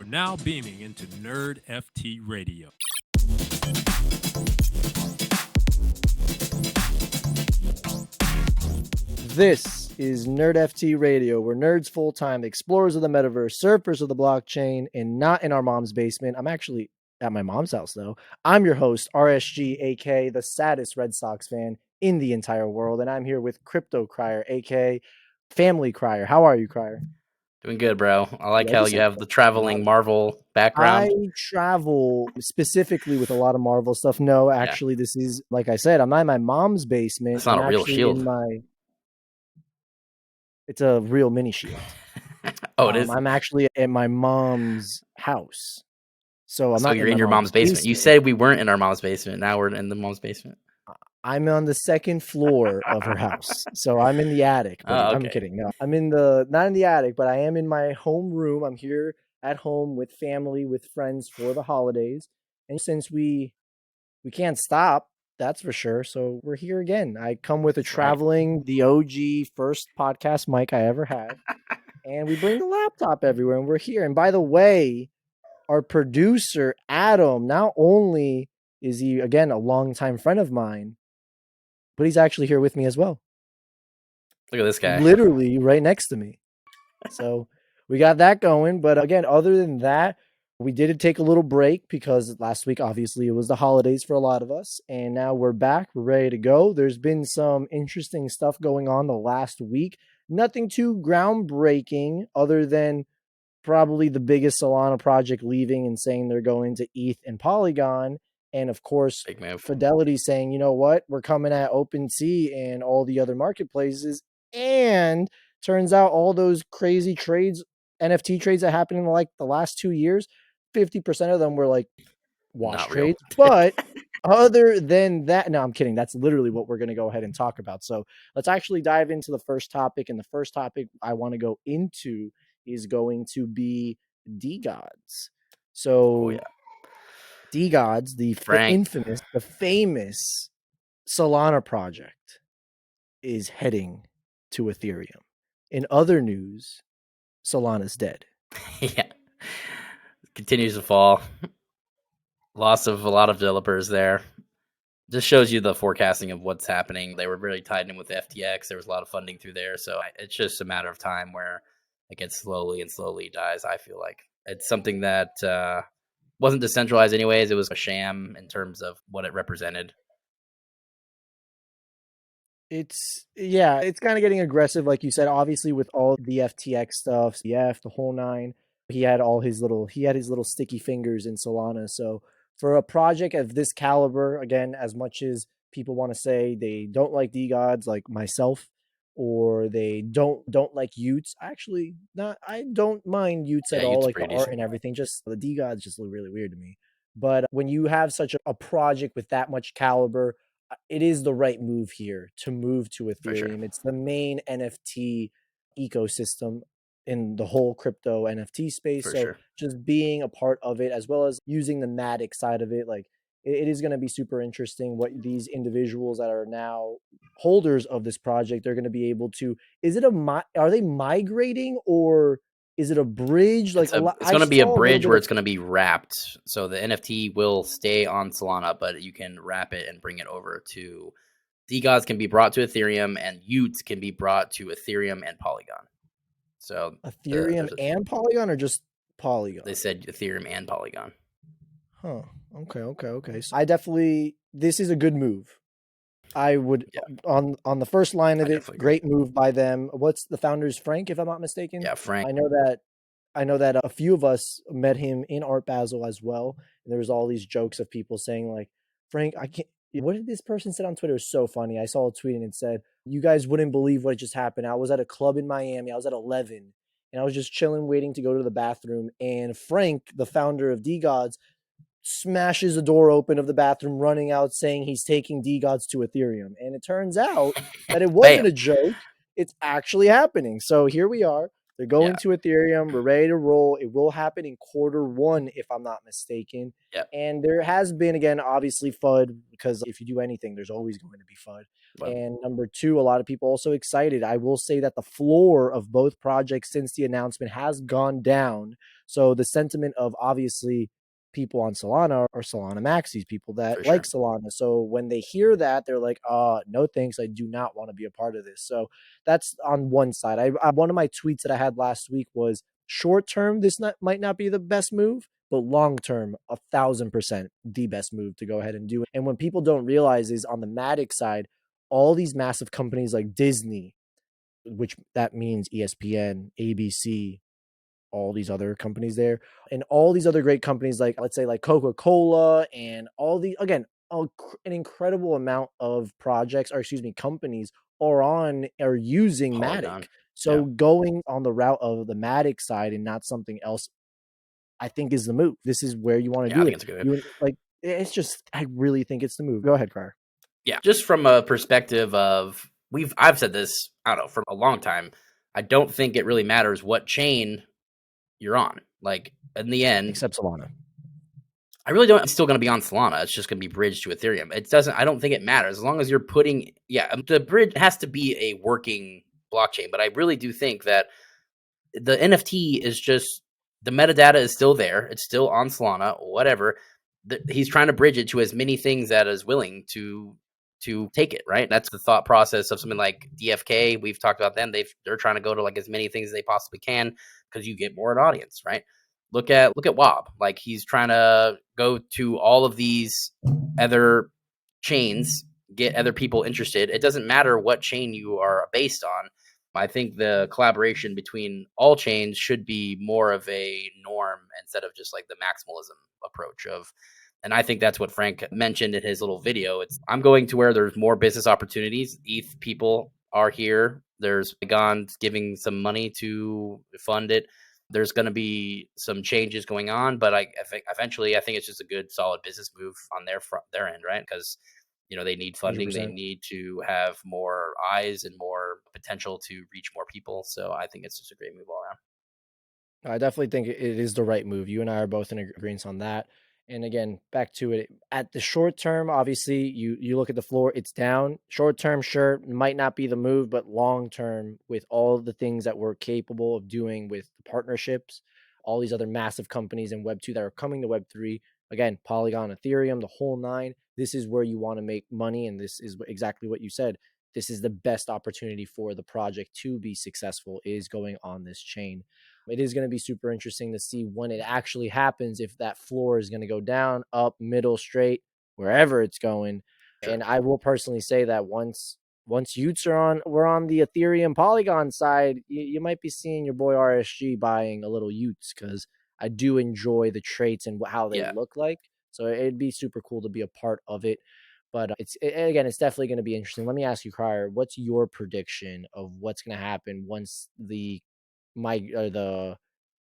now beaming into Nerd FT Radio. This is Nerd FT Radio, where nerds full-time, explorers of the metaverse, surfers of the blockchain, and not in our mom's basement. I'm actually at my mom's house, though. I'm your host, RSG, aka the saddest Red Sox fan in the entire world, and I'm here with Crypto Crier, aka Family Crier. How are you, Crier? Doing good, bro. I like how you have the traveling Marvel background. I travel specifically with a lot of Marvel stuff. No, actually, This is, like I said, I'm not in my mom's basement. It's not a real shield. It's a real mini shield. It is? I'm actually at my mom's house. So I'm not you're in your mom's basement. You said we weren't in our mom's basement. Now we're in the mom's basement. I'm on the second floor of her house. So I'm in the attic. Okay. I'm kidding. No, I'm not in the attic, but I am in my home room. I'm here at home with family, with friends for the holidays. And since we can't stop, that's for sure. So we're here again. I come with the OG first podcast mic I ever had. And we bring the laptop everywhere, and we're here. And by the way, our producer, Adam, not only is he, again, a longtime friend of mine, but he's actually here with me as well. Look at this guy. Literally right next to me. So we got that going. But again, other than that, we did take a little break because last week, obviously, it was the holidays for a lot of us. And now we're back. We're ready to go. There's been some interesting stuff going on the last week. Nothing too groundbreaking other than probably the biggest Solana project leaving and saying they're going to ETH and Polygon. And of course, Fidelity saying, you know what, we're coming at OpenSea and all the other marketplaces. And turns out all those crazy trades, NFT trades that happened in like the last 2 years, 50% of them were like wash trades. But other than that, no, I'm kidding. That's literally what we're going to go ahead and talk about. So let's actually dive into the first topic. And the first topic I want to go into is going to be Degods. So Degods, the famous Solana project, is heading to Ethereum. In other news, Solana's dead. Continues to fall. Loss of a lot of developers there. Just shows you the forecasting of what's happening. They were really tied in with FTX. There was a lot of funding through there. So it's just a matter of time where it gets slowly dies. I feel like it's something that wasn't decentralized anyways. It was a sham in terms of what it represented. It's kind of getting aggressive, like you said, obviously with all the FTX stuff, the whole nine. He had his little sticky fingers in Solana. So for a project of this caliber, again, as much as people want to say they don't like Degods, like myself, or they don't like Utes. Actually, I don't mind Utes at all, like the art and everything. Just the Degods just look really weird to me. But when you have such a project with that much caliber, it is the right move here to move to Ethereum. Sure. It's the main NFT ecosystem in the whole crypto NFT space. Just being a part of it, as well as using the Matic side of it, like it is going to be super interesting what these individuals that are now holders of this project are going to be able to. Are they migrating, or is it a bridge? Like it's going to be a bridge where it's going to be wrapped. So the NFT will stay on Solana, but you can wrap it and bring it over to Degods can be brought to Ethereum, and Utes can be brought to Ethereum and Polygon. So Ethereum and Polygon, or just Polygon? They said Ethereum and Polygon. Huh. Okay. So this is a good move. I would on the first line of it, great move by them. What's the founder's Frank, if I'm not mistaken? Yeah, Frank. I know that a few of us met him in Art Basel as well. And there was all these jokes of people saying like, Frank, I can't. What did this person say on Twitter? It was so funny. I saw a tweet and it said, you guys wouldn't believe what just happened. I was at a club in Miami. I was at 11 and I was just chilling, waiting to go to the bathroom. And Frank, the founder of Degods, smashes the door open of the bathroom, running out saying he's taking Degods to Ethereum. And it turns out that it wasn't a joke. It's actually happening. So here we are. They're going to Ethereum. We're ready to roll. It will happen in Q1, if I'm not mistaken. And there has been, again, obviously FUD, because if you do anything, there's always going to be FUD. And number two, a lot of people also excited. I will say that the floor of both projects since the announcement has gone down. So the sentiment of obviously people on Solana are Solana maxis, people that For like sure. Solana. So when they hear that, they're like, no thanks, I do not want to be a part of this. So that's on one side. One of my tweets that I had last week was, short term, this might not be the best move, but long term, 1,000% the best move to go ahead and do it. And when people don't realize is on the Matic side, all these massive companies like Disney, which that means ESPN, ABC, all these other companies there, and all these other great companies like, let's say, like Coca-Cola, and all the, again, an incredible amount of projects, or excuse me, companies are using Polygon. Matic. So going on the route of the Matic side and not something else, I think is the move. This is where you want to do I think it. it's a good move. It's just, I really think it's the move. Go ahead, Car. Yeah, just from a perspective of I've said this, I don't know, for a long time. I don't think it really matters what chain you're on. Like in the end, Except Solana. I really don't. It's still going to be on Solana. It's just going to be bridged to Ethereum. It doesn't. I don't think it matters as long as you're putting. Yeah, the bridge has to be a working blockchain. But I really do think that the NFT is just the metadata is still there. It's still on Solana. Whatever. He's trying to bridge it to as many things that is willing to take it. Right. That's the thought process of something like DFK. We've talked about them. They're trying to go to like as many things as they possibly can because you get more an audience. Right. Look at Wob. Like he's trying to go to all of these other chains, get other people interested. It doesn't matter what chain you are based on. I think the collaboration between all chains should be more of a norm instead of just like the maximalism approach of. And I think that's what Frank mentioned in his little video. I'm going to where there's more business opportunities. ETH people are here. There's Degods giving some money to fund it. There's going to be some changes going on, but eventually I think it's just a good, solid business move on their end, right? Because they need funding, 100%. they need to have more eyes and more potential to reach more people. So I think it's just a great move all around. I definitely think it is the right move. You and I are both in agreement on that. And again, back to it. At the short term, obviously, you look at the floor, it's down. Short term, sure, might not be the move, but long term, with all the things that we're capable of doing with the partnerships, all these other massive companies in Web 2 that are coming to Web 3, again, Polygon, Ethereum, the whole nine, this is where you want to make money. And this is exactly what you said. This is the best opportunity for the project to be successful, is going on this chain. It is going to be super interesting to see when it actually happens, if that floor is going to go down, up, middle, straight, wherever it's going. Sure. And I will personally say that once YIKES we're on the Ethereum Polygon side, you might be seeing your boy RSG buying a little YIKES, because I do enjoy the traits and how they look like. So it'd be super cool to be a part of it. But it's definitely going to be interesting. Let me ask you, Crier, what's your prediction of what's going to happen once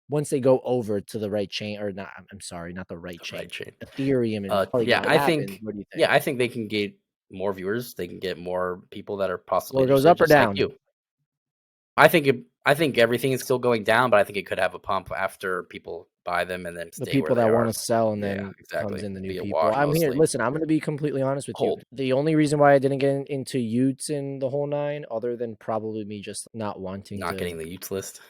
once they go over to the right chain, or not? I'm sorry, not the right chain. Ethereum and Polygon. I think. What do you think? Yeah, I think they can get more viewers. They can get more people that are possibly. Or goes up or down? Like you. I think everything is still going down, but I think it could have a pump after people buy them and then the people that want to sell, and then comes in the new people. I'm here. Listen, I'm going to be completely honest with you. The only reason why I didn't get into YIKES and the whole nine, other than probably me just not getting the YIKES list.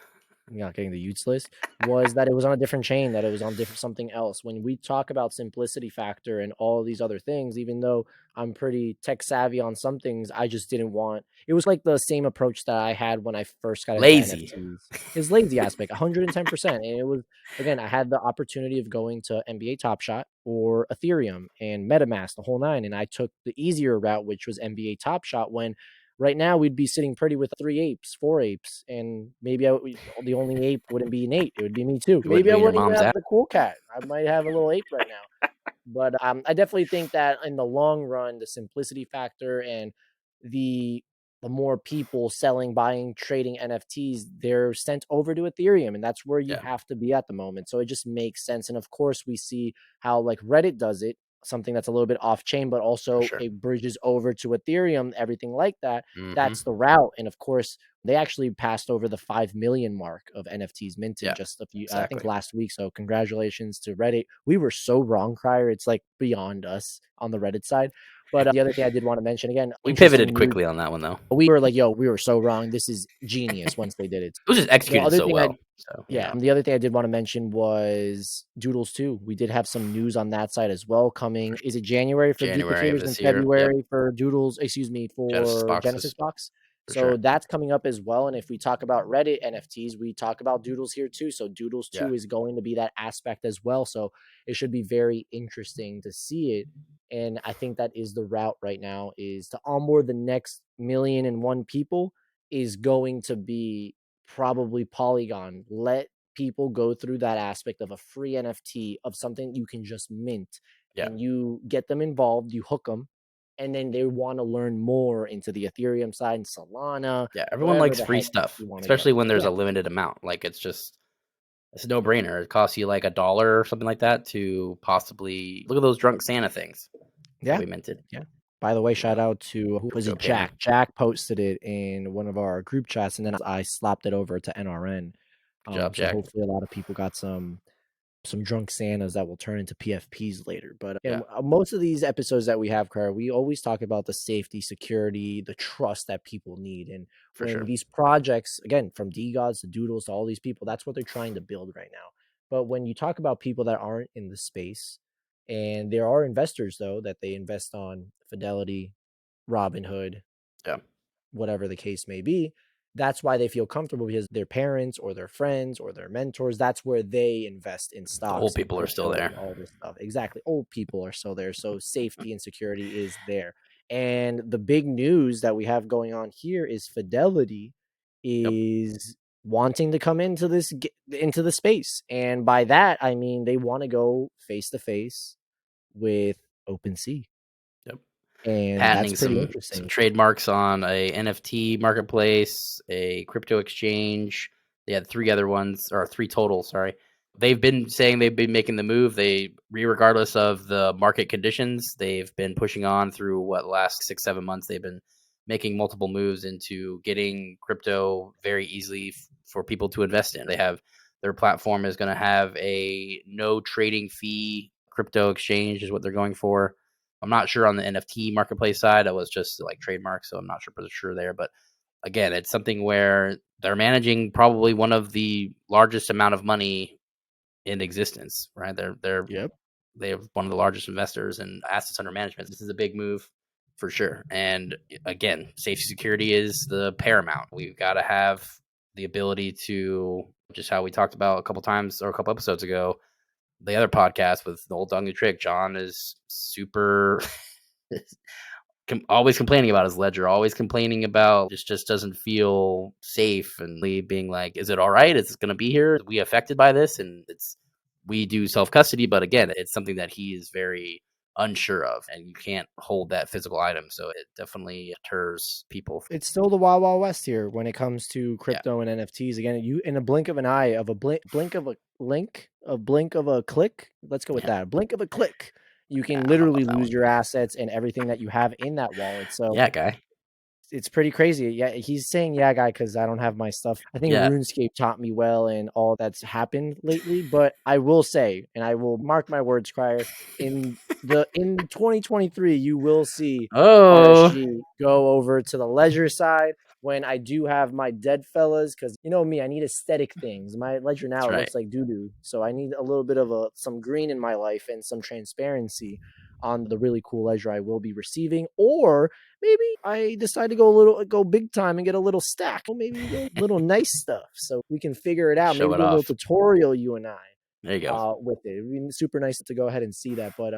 Not getting the YIKES list, was that it was on a different chain, that it was on something else. When we talk about simplicity factor and all these other things, even though I'm pretty tech savvy on some things, I just didn't want. It was like the same approach that I had when I first got into NFTs. His lazy aspect, 110%. And it was, again, I had the opportunity of going to NBA Top Shot or Ethereum and MetaMask, the whole nine, and I took the easier route, which was NBA Top Shot, when right now we'd be sitting pretty with 3 apes, 4 apes, and maybe the only ape wouldn't be Nate. It would be me too. Maybe I wouldn't even have the cool cat. I might have a little ape right now. But I definitely think that in the long run, the simplicity factor and the more people selling, buying, trading NFTs, they're sent over to Ethereum, and that's where you have to be at the moment. So it just makes sense. And of course, we see how like Reddit does it, something that's a little bit off chain, but also it bridges over to Ethereum, everything like that. That's the route. And of course, they actually passed over the 5 million mark of NFTs minted just a few, I think last week. So congratulations to Reddit. We were so wrong, Crier. It's like beyond us on the Reddit side. But the other thing I did want to mention, again, we pivoted quickly on that one though. We were like, yo, we were so wrong. This is genius once they did it. It was just executed so well. So Yeah, the other thing I did want to mention was Doodles 2. We did have some news on that side as well coming. Is it January for January of duplicators and this year. Yep. February for Doodles, excuse me, Genesis for Genesis boxes Box? for So sure. that's coming up as well. And if we talk about Reddit NFTs, we talk about Doodles here too. So Doodles 2 Yeah. is going to be that aspect as well. So it should be very interesting to see it. And I think that is the route right now, is to onboard the next 1,000,001 people is going to be probably Polygon. Let people go through that aspect of a free NFT of something you can just mint, Yeah. and you get them involved, you hook them, and then they want to learn more into the Ethereum side and Solana. Yeah. Everyone likes free stuff, You want to especially go. when there's Yeah. a limited amount. Like it's a no brainer. It costs you like $1 or something like that to possibly look at those drunk Santa things that Yeah. we minted. Yeah. By the way, You shout know, out to, who was crypto it? payment. Jack posted it in one of our group chats, and then I slapped it over to NRN. Good job, So Jack. hopefully a lot of people got some drunk Santas that will turn into PFPs later. But Yeah. most of these episodes that we have, Carl, we always talk about the safety, security, the trust that people need. And For when sure. these projects, again, from Degods to Doodles to all these people, that's what they're trying to build right now. But when you talk about people that aren't in the space, and there are investors, though, that they invest on Fidelity, Robinhood, Yeah. whatever the case may be, that's why they feel comfortable, because their parents or their friends or their mentors, that's where they invest in The stocks. old people are still there. All this stuff. Exactly. Old people are still there. So safety and security is there. And the big news that we have going on here is Fidelity is wanting to come into the space. And by that, I mean they want to go face to face with OpenSea. Yep. And that's Patenting pretty some interesting. trademarks on a NFT marketplace, a crypto exchange. They had 3 other ones, or 3 total, sorry. They've been saying they've been making the move. Regardless of the market conditions, they've been pushing on through last 6, 7 months. They've been making multiple moves into getting crypto very easily for people to invest in. Their platform is going to have a no trading fee crypto exchange is what they're going for. I'm not sure on the NFT marketplace side. It was just like trademark, so I'm not sure for sure there. But again, it's something where they're managing probably one of the largest amount of money in existence, right? They have one of the largest investors and assets under management. This is a big move for sure. And again, safety security is the paramount. We've got to have the ability to, just how we talked about a couple times or a couple episodes ago, the other podcast with the old Dong Trick. John is super always complaining about his ledger, always complaining about just doesn't feel safe, and being like, is it all right? Is it going to be here? Are we affected by this? And we do self-custody, but again, it's something that he is very unsure of, and you can't hold that physical item. So it definitely deters people. It's still the Wild Wild West here when it comes to crypto and NFTs. Again, you, in a blink of an eye, of a blink of a link, a blink of a click. Let's go with that. A blink of a click. You can literally lose your assets and everything that you have in that wallet. So yeah, guy. It's pretty crazy. Yeah, he's saying yeah, guy, because I don't have my stuff. I think RuneScape taught me well and all that's happened lately. But I will say, and I will mark my words, Crier, in 2023, you will see RSG go over to the ledger side when I do have my dead fellas, because you know me, I need aesthetic things. My ledger now looks like doo-doo, so I need a little bit of some green in my life and some transparency on the really cool ledger I will be receiving. Or maybe I decide to go big time and get a little stack. Well, maybe a little nice stuff, so we can figure it out. Show maybe it do a little off. tutorial, you and I. There you go. With it. It'd be super nice to go ahead and see that. But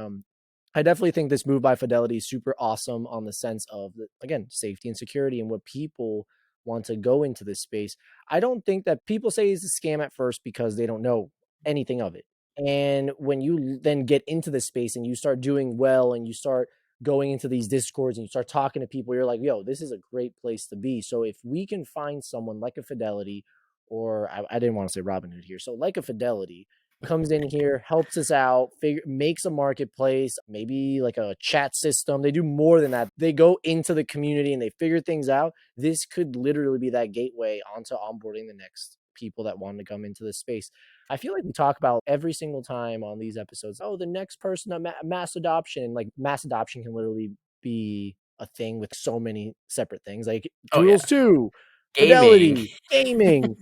I definitely think this move by Fidelity is super awesome on the sense of, again, safety and security and what people want to go into this space. I don't think that people say it's a scam at first because they don't know anything of it. And when you then get into the space and you start doing well and you start going into these discords and you start talking to people, you're like, yo, this is a great place to be. So if we can find someone like a Fidelity, or I didn't want to say Robinhood here, so like a Fidelity comes in here, helps us out, makes a marketplace, maybe like a chat system. They do more than that. They go into the community and they figure things out. This could literally be that gateway onto onboarding the next people that want to come into the space. I feel like we talk about every single time on these episodes, oh, the next person, mass adoption. Like mass adoption can literally be a thing with so many separate things, like Doodles 2, Fidelity, gaming.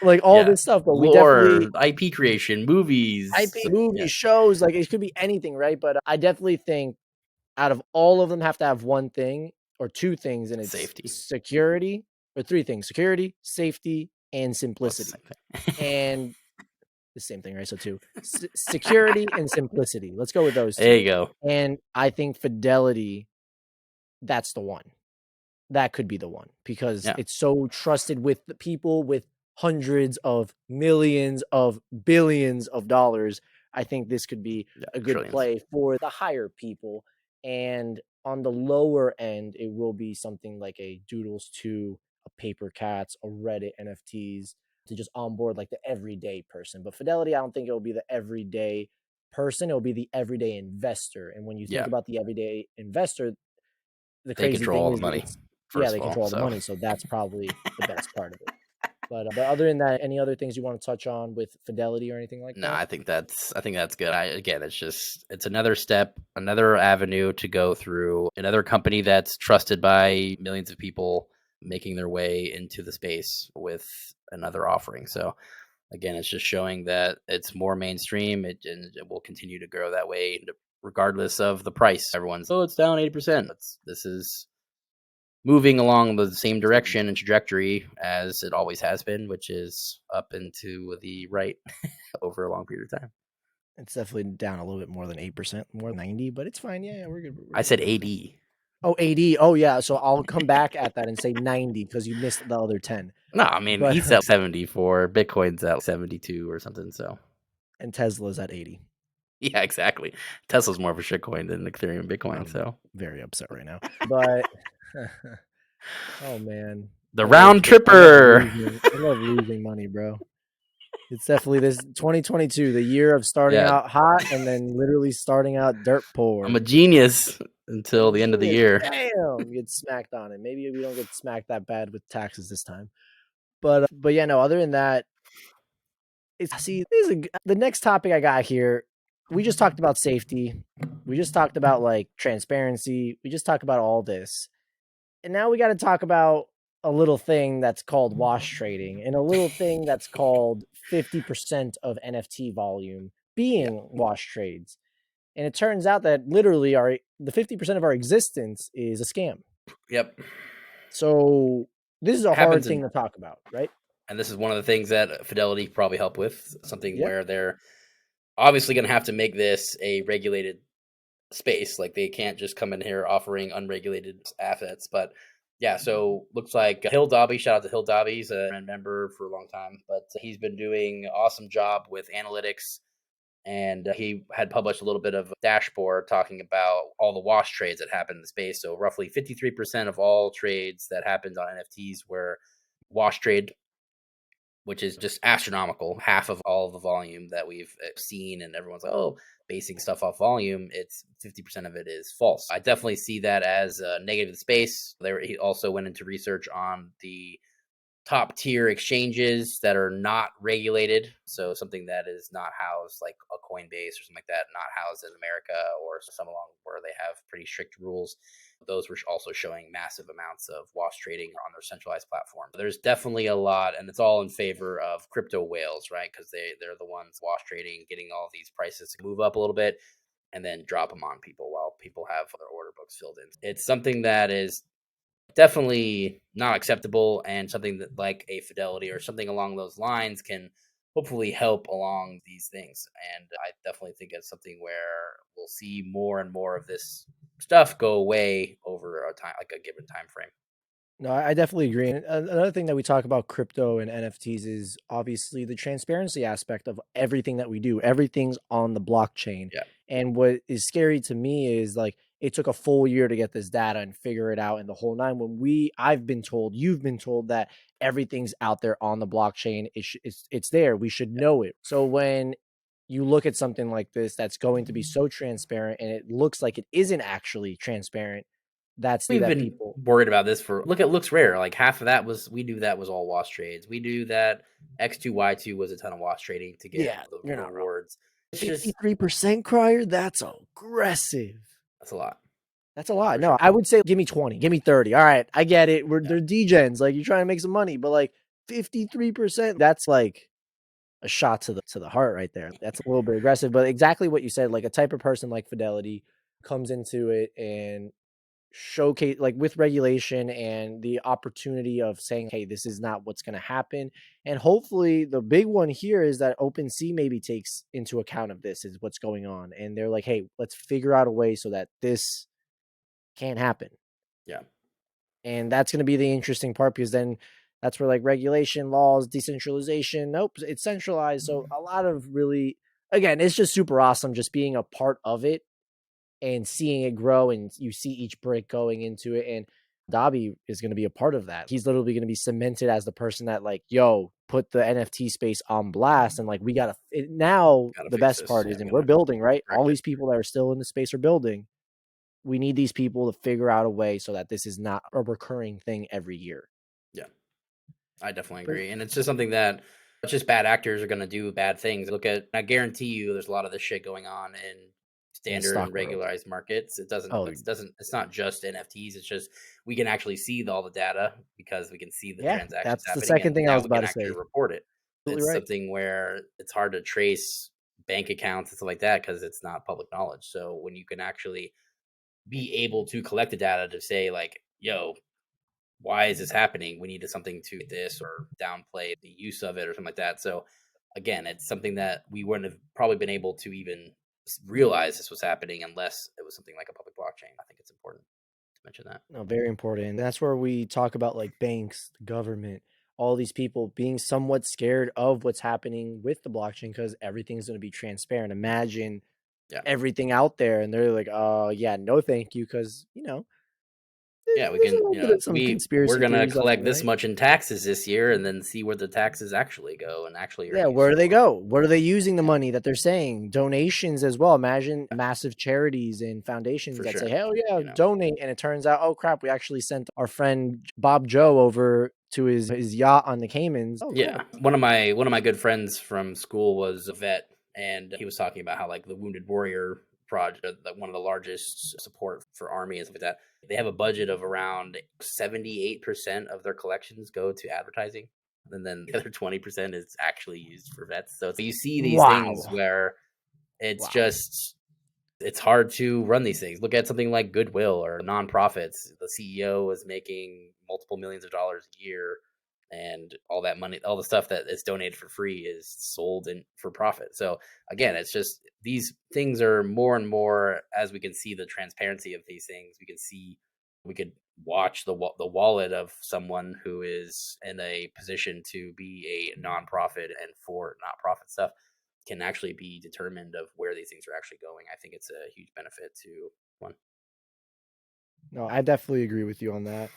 like all Yeah. this stuff. But we Lore, definitely IP creation, movies. IP movies, shows, like it could be anything, right? But I definitely think out of all of them have to have one thing or two things, and it's Safety. security, or three things: security, safety, and Well, simplicity. it's the same thing. And the same thing, right? So two, security and simplicity. Let's go with those There two. you go. And I think Fidelity, that's the one. That could be the one because Yeah. it's so trusted with the people with hundreds of millions of billions of dollars. I think this could be a good Trillions. play for the higher people. And on the lower end, it will be something like a Doodles 2, a Paper Cats, a Reddit NFTs to just onboard like the everyday person. But Fidelity, I don't think it'll be the everyday person. It'll be the everyday investor. And when you think Yeah. about the everyday investor, the They crazy control thing all is the money. it's, yeah, First they of all, control all the so money, so that's probably the best part of it. But other than that, any other things you want to touch on with Fidelity or anything like no, that? I think that's good. It's another step, another avenue to go through, another company that's trusted by millions of people making their way into the space with another offering. So again, it's just showing that it's more mainstream, and it will continue to grow that way regardless of the price. Everyone's, oh, it's down 80%. This is moving along the same direction and trajectory as it always has been, which is up and to the right over a long period of time. It's definitely down a little bit more than 8%, more than 90, but it's fine. Yeah, we're good. I said 80. Oh, 80. Oh, yeah. So I'll come back at that and say 90 because you missed the other 10. No, I mean, But ETH's at 74, Bitcoin's at 72 or something. So and Tesla's at 80. yeah, exactly. Tesla's more of a shitcoin than Ethereum and Bitcoin. I'm so very upset right now. But oh man, the round tripper. I love losing money, bro. It's definitely this 2022, the year of starting Yeah. out hot and then literally starting out dirt poor. I'm a genius until the end of the year. Damn, get smacked on it. Maybe we don't get smacked that bad with taxes this time. But yeah, no. Other than that, the next topic I got here. We just talked about safety. We just talked about like transparency. We just talked about all this, and now we got to talk about a little thing that's called wash trading and a little thing that's called 50% of NFT volume being wash trades. And it turns out that literally the 50% of our existence is a scam. Yep. So this is a hard thing to talk about, right? And this is one of the things that Fidelity probably help with, something where they're obviously going to have to make this a regulated space. Like they can't just come in here offering unregulated assets. But yeah, so looks like Hill Dobby, shout out to Hill Dobby, he's a member for a long time, but he's been doing an awesome job with analytics. And he had published a little bit of a dashboard talking about all the wash trades that happened in the space. So roughly 53% of all trades that happened on NFTs were wash trade, which is just astronomical. Half of all of the volume that we've seen, and everyone's like, oh, basing stuff off volume, it's 50% of it is false. I definitely see that as a negative space. He also went into research on the top tier exchanges that are not regulated. So something that is not housed like a Coinbase or something like that, not housed in America or some along where they have pretty strict rules. Those were also showing massive amounts of wash trading on their centralized platform. There's definitely a lot, and it's all in favor of crypto whales, right? Because they're the ones wash trading, getting all these prices to move up a little bit and then drop them on people while people have their order books filled in. It's something that is definitely not acceptable, and something that like a Fidelity or something along those lines can hopefully help along these things. And I definitely think it's something where we'll see more and more of this stuff go away over a time, like a given time frame. No, I definitely agree. And another thing that we talk about crypto and NFTs is obviously the transparency aspect of everything that we do. Everything's on the blockchain. Yeah. And what is scary to me is like it took a full year to get this data and figure it out in the whole nine. I've been told, you've been told that everything's out there on the blockchain. It's there. We should know it. So when you look at something like this that's going to be so transparent and it looks like it isn't actually transparent, We've been worried about this for look at Looks Rare. Like half of that was all wash trades. We knew that X2Y2 was a ton of wash trading to get the rewards. 53% crier. That's aggressive. That's a lot. That's a lot. No, I would say give me 20, give me 30. All right, I get it. They're degens. Like you're trying to make some money, but like 53%. That's like a shot to the heart right there. That's a little bit aggressive, but exactly what you said, like a type of person like Fidelity comes into it and showcase, like, with regulation and the opportunity of saying, hey, this is not what's going to happen. And hopefully the big one here is that OpenSea maybe takes into account of this is what's going on. And they're like, hey, let's figure out a way so that this can't happen. Yeah. And that's going to be the interesting part, because then that's where like regulation, laws, decentralization, nope, it's centralized. So a lot of really, again, it's just super awesome just being a part of it and seeing it grow, and you see each brick going into it. And Dobby is going to be a part of that. He's literally going to be cemented as the person that, like, yo, put the NFT space on blast. And like, we got to now, Gotta the fix best this. part Yeah, is, and we we're gotta building, right? correct All it. these people that are still in the space are building. We need these people to figure out a way so that this is not a recurring thing every year. Yeah, I definitely agree. And it's just something that just bad actors are going to do bad things. Look at, I guarantee you there's a lot of this shit going on in standard stock and world. regularized markets. It doesn't, Oh, it's not just NFTs. It's just, we can actually see all the data because we can see the yeah, transactions that's the happening. second And thing I now was we about can to actually say. report it. Absolutely It's right. something where it's hard to trace bank accounts and stuff like that because it's not public knowledge. So when you can actually be able to collect the data to say, like, yo, why is this happening? We needed something to this or downplay the use of it or something like that. So again, it's something that we wouldn't have probably been able to even realize this was happening unless it was something like a public blockchain. I think it's important to mention that. No, very important. And that's where we talk about like banks, the government, all these people being somewhat scared of what's happening with the blockchain because everything's going to be transparent. Imagine Yeah. everything out there and they're like, oh, yeah, no, thank you. Because, Yeah, we there's a can, little you bit know, of some we're conspiracy going to theories left collect and this right. much in taxes this year and then see where the taxes actually go and actually are Yeah, used where do they for. go? What are they using the money that they're saying? Donations as well. Imagine massive charities and foundations For that say, sure. hell yeah, You know, donate. And it turns out, oh crap, we actually sent our friend Bob Joe over to his yacht on the Caymans. Oh yeah. crap. One of my good friends from school was a vet, and he was talking about how like the Wounded Warrior project, like one of the largest support for army and stuff like that. They have a budget of around 78% of their collections go to advertising, and then the other 20% is actually used for vets. So you see these things Wow. where it's Wow. just it's hard to run these things. Look at something like Goodwill or nonprofits. The CEO is making multiple millions of dollars a year, and all that money, all the stuff that is donated for free is sold in for profit. So again, it's just these things are more and more as we can see the transparency of these things. We could watch the wallet of someone who is in a position to be a nonprofit and for not-profit stuff can actually be determined of where these things are actually going. I think it's a huge benefit to one. No, I definitely agree with you on that.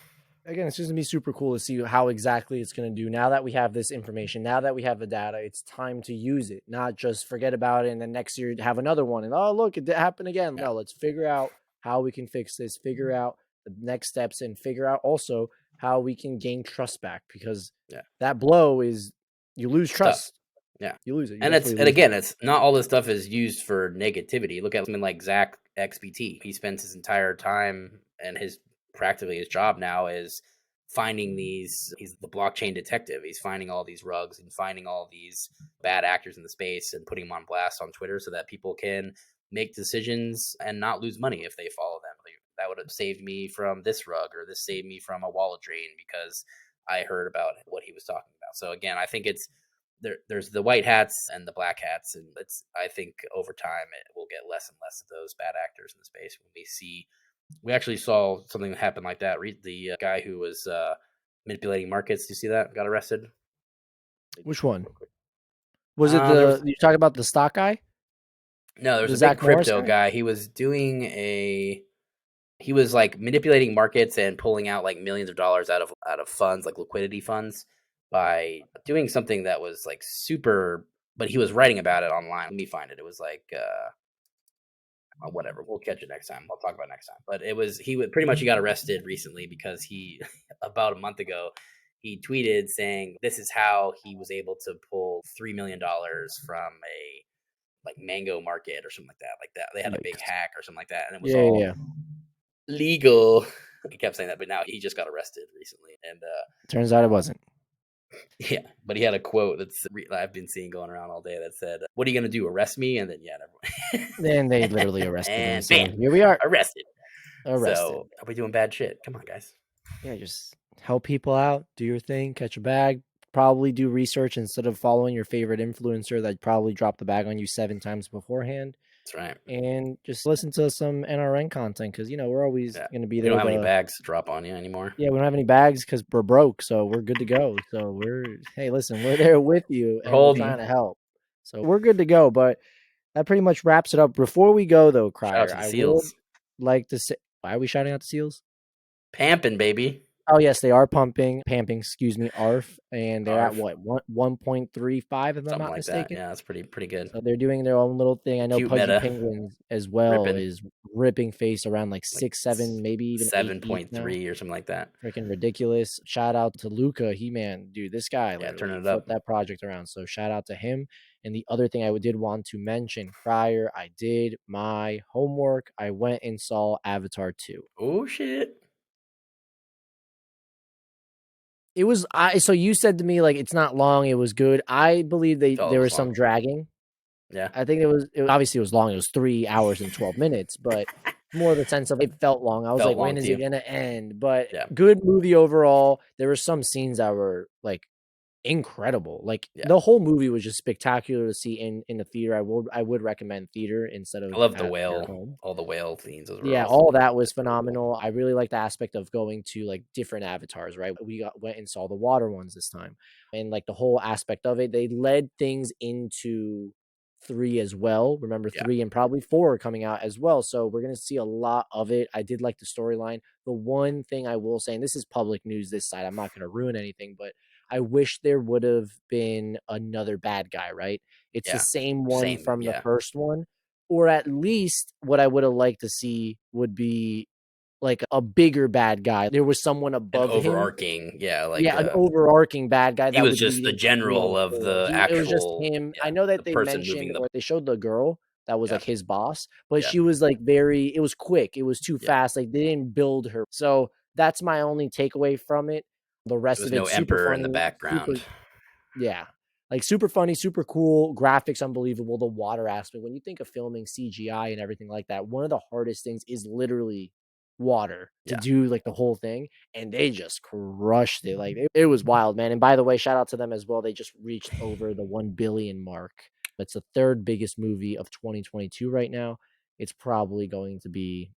Again, it's just gonna be super cool to see how exactly it's gonna do. Now that we have this information, now that we have the data, it's time to use it, not just forget about it and then next year have another one and oh look, it happened again. Yeah. No, let's figure out how we can fix this, figure out the next steps, and figure out also how we can gain trust back, because Yeah. that blow is you lose It's tough. trust. Yeah. You lose it. You And definitely lose again, it's not all this stuff is used for negativity. Look at something like Zach XBT. He spends his entire time and his practically his job now is finding these. He's the blockchain detective. He's finding all these rugs and finding all these bad actors in the space and putting them on blast on Twitter so that people can make decisions and not lose money if they follow them. Like, that would have saved me from this rug, or this saved me from a wallet drain because I heard about what he was talking about. So again, I think it's there's the white hats and the black hats, and I think over time it will get less and less of those bad actors in the space. When we actually saw something happen like that. The guy who was manipulating markets, do you see that? Got arrested. Which one? Was it There was you talking about the stock guy? no, there's The a big Zach Morris crypto guy? guy. He was like manipulating markets and pulling out like millions of dollars out of funds, like liquidity funds, by doing something that was like super. But he was writing about it online. Let me find it. It was like whatever. We'll catch it next time. I'll talk about it next time. But it was he pretty much he got arrested recently because he about a month ago he tweeted saying this is how he was able to pull $3 million from a like mango market or something like that. Like that, they had a big Yikes. hack or something like that, and it was Yeah, all yeah. legal. He kept saying that, but now he just got arrested recently, and Turns out it wasn't. Yeah, but he had a quote I've been seeing going around all day that said, "What are you gonna do? Arrest me?" And then everyone. Then they literally arrested him. And So bam, here we are, arrested. arrested. So are we doing bad shit? Come on, guys. Yeah, just help people out, do your thing, catch a bag. Probably do research instead of following your favorite influencer that probably dropped the bag on you 7 times beforehand. That's right. And just listen to some NRN content because we're always going to be We there. don't have any bags to drop on you anymore. Yeah, we don't have any bags because we're broke, so we're good to go. So hey, listen, we're there with you and we're trying to help. So we're good to go. But that pretty much wraps it up. Before we go, though, Crier, I would like to say, why are we shouting out the seals? Pamping, baby. Oh, yes, they are pamping, excuse me, ARF, and they're at what, 1.35 if I'm not mistaken. Yeah, that's pretty good. So they're doing their own little thing. I know Pudgy Penguins as well is ripping face around like 6, 7, maybe even 7.3 or something like that. Freaking ridiculous. Shout out to Luca. Dude, this guy turning it flipped up. that project around. So shout out to him. And the other thing I did want to mention prior, I did my homework. I went and saw Avatar 2. Oh shit. It was so you said to me like it's not long, it was good. I believe there was some dragging. Yeah. I think obviously it was long. It was 3 hours and 12 minutes, but more the sense of it felt long. I was like, when is it gonna end? But good movie overall. There were some scenes that were like incredible. Like the whole movie was just spectacular to see in the theater. I would recommend theater instead of. I love the whale, all the whale scenes. All that was phenomenal. I really like the aspect of going to like different avatars. Right, we went and saw the water ones this time, and like the whole aspect of it. They led things into 3 as well. Remember 3 and probably 4 are coming out as well. So we're gonna see a lot of it. I did like the storyline. The one thing I will say, and this is public news this side, I'm not gonna ruin anything, but I wish there would have been another bad guy, right? It's the same one from the first one. Or at least what I would have liked to see would be like a bigger bad guy. There was someone above him. Overarching, an overarching bad guy. He was just the general of the actual. It was just him. I know that they mentioned or they showed the girl that was like his boss, but she was like it was quick. It was too fast. Like they didn't build her. So that's my only takeaway from it. The rest of it, no super emperor funny, in the background. Like super funny, super cool, graphics unbelievable. The water aspect. When you think of filming CGI and everything like that, one of the hardest things is literally water to do like the whole thing, and they just crushed it. Like it was wild, man. And by the way, shout out to them as well. They just reached over the 1 billion mark. It's the 3rd biggest movie of 2022 right now. It's probably going to be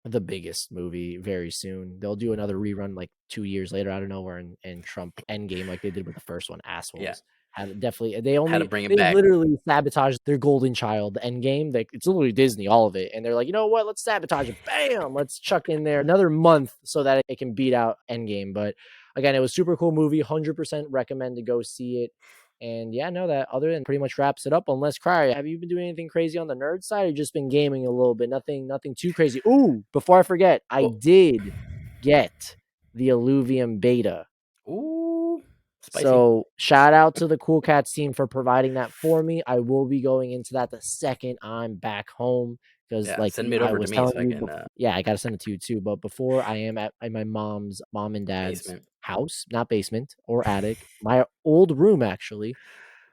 the biggest movie very soon. They'll do another rerun like 2 years later out of nowhere and Trump Endgame like they did with the first one. Assholes. Definitely they literally sabotaged their golden child, the Endgame. It's literally Disney, all of it, and they're like, you know what, let's sabotage it. Bam, let's chuck in there another month so that it can beat out Endgame. But again, it was super cool movie. 100% recommend to go see it. And that other than pretty much wraps it up. Unless Cry, have you been doing anything crazy on the nerd side or just been gaming a little bit? Nothing too crazy. Ooh, before I forget, I did get the Illuvium beta. Ooh, spicy. So shout out to the Cool Cats team for providing that for me. I will be going into that the second I'm back home because send it over to me so I can. I gotta send it to you too. But before I am at my mom and dad's house, not basement or attic, my old room actually.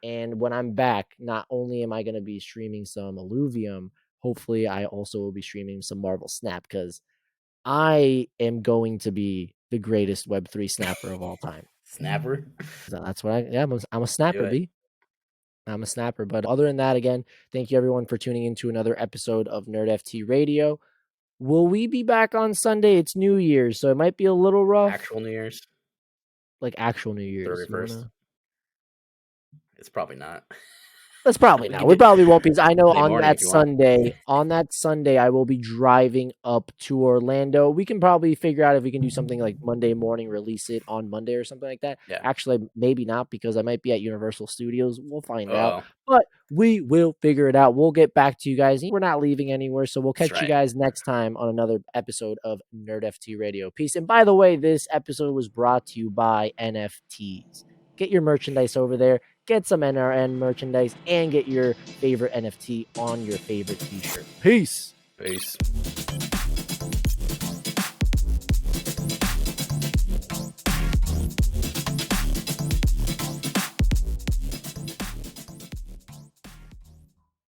And when I'm back, not only am I gonna be streaming some Illuvium, hopefully I also will be streaming some Marvel Snap because I am going to be the greatest Web3 snapper of all time. Snapper? That's what I'm a snapper, B. I'm a snapper. But other than that, again, thank you everyone for tuning into another episode of Nerd FT Radio. Will we be back on Sunday? It's New Year's, so it might be a little rough. Actual New Year's? Like actual New Year's. 31st? It's probably not. That's probably not. We probably won't be. I know on that Sunday, I will be driving up to Orlando. We can probably figure out if we can do something like Monday morning, release it on Monday or something like that. Yeah. Actually, maybe not because I might be at Universal Studios. We'll find out. But we will figure it out. We'll get back to you guys. We're not leaving anywhere, so we'll catch you guys next time on another episode of Nerd FT Radio. Peace. And by the way, this episode was brought to you by NFTs. Get your merchandise over there. Get some NRN merchandise and get your favorite NFT on your favorite t-shirt. Peace. Peace.